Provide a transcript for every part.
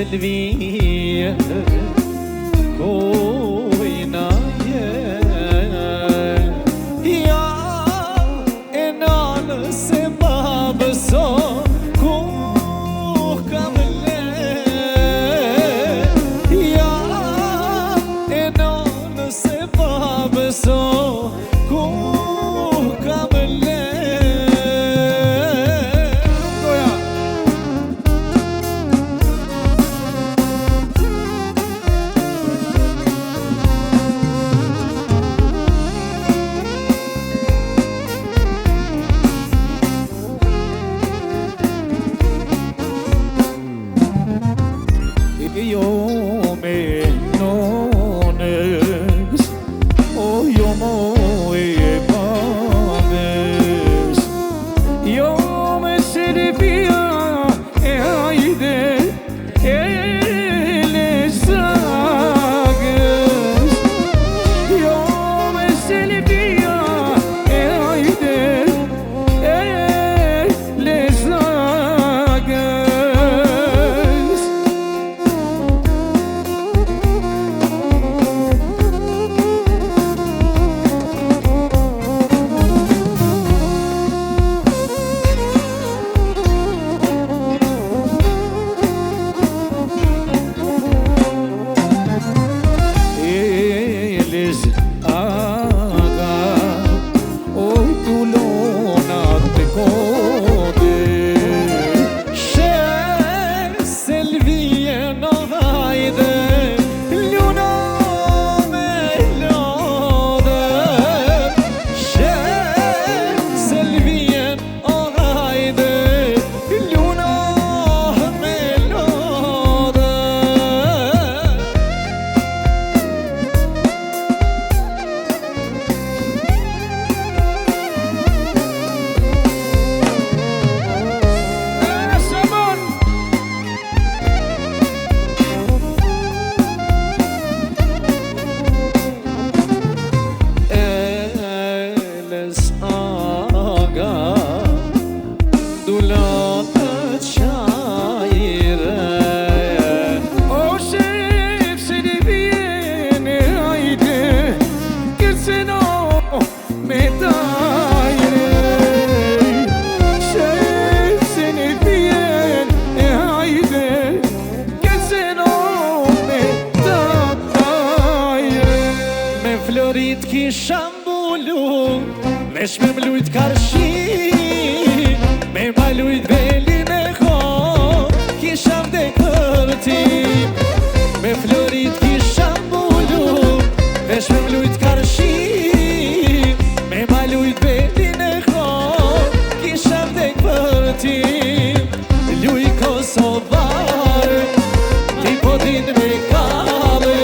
Selviye koynaye ya enan sebab so ko kamle ya enan sebab so ko kamle Florit kisha mbulu, vesh me mlujt karshi, me malujt velin e ko, kisha vdek për ti. Me florit kisha mbulu, vesh me mlujt karshi, me malujt velin e ko, kisha vdek për ti. Luj Kosovar, ti po din me kale,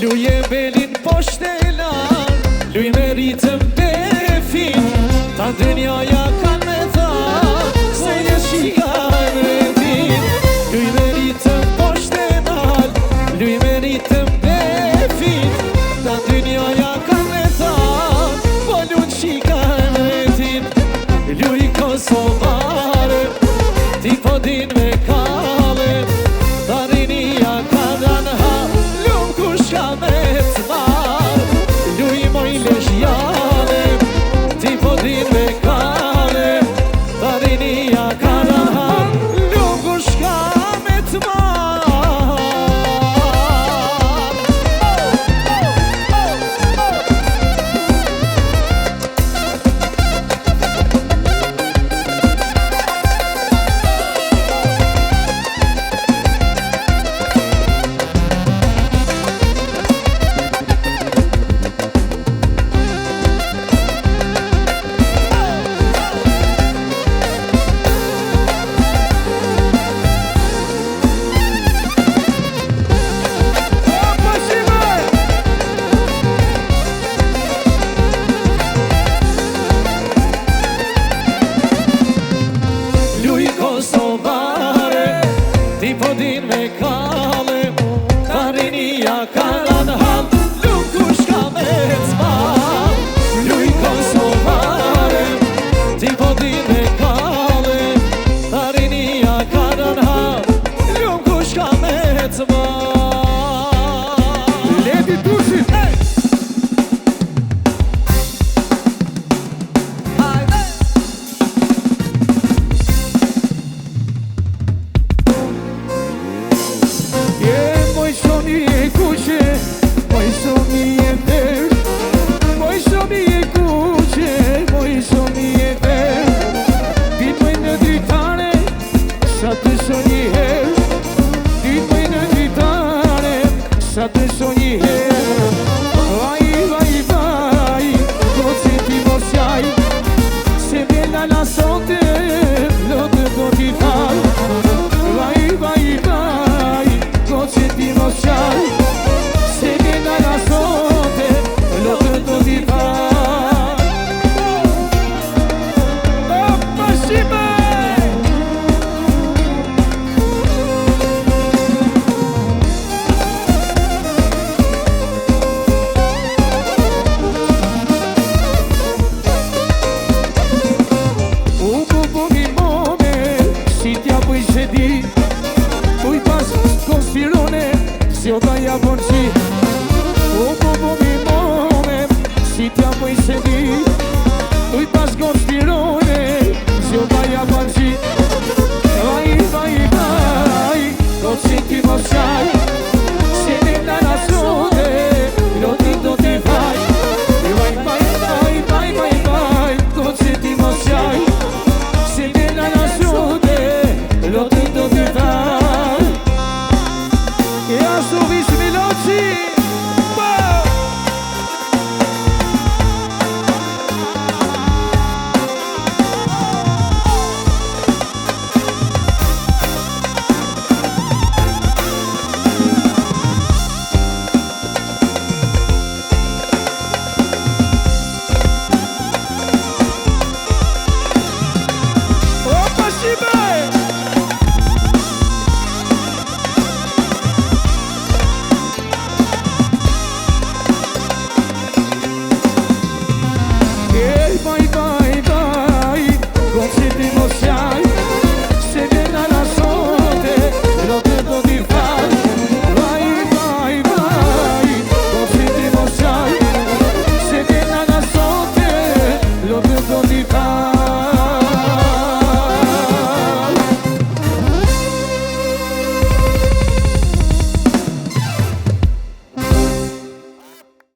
Luje belin poshtela, luj me ritëm befin, ta dënjaja kan me tha, se je shika mretin. Luj me ritëm poshtela, luj me ritëm befin, ta dënjaja kan me tha, po luj shika mretin. Luj Kosovar, ti po din me kale, ta rinja ka danha, kushka me t'mar, luj moj leshjale, ti po din me kale, ta rinja ka danha, luj kushka me t'mar. din me kale Tarinia karan hal Luk kush ka me t'mal Luj Kosovare Ti po din me kale Tarinia karan hal Luk kush ka me t'mal Leti Turqit Vai, vai, vai, così ti mostrai se viene la sorte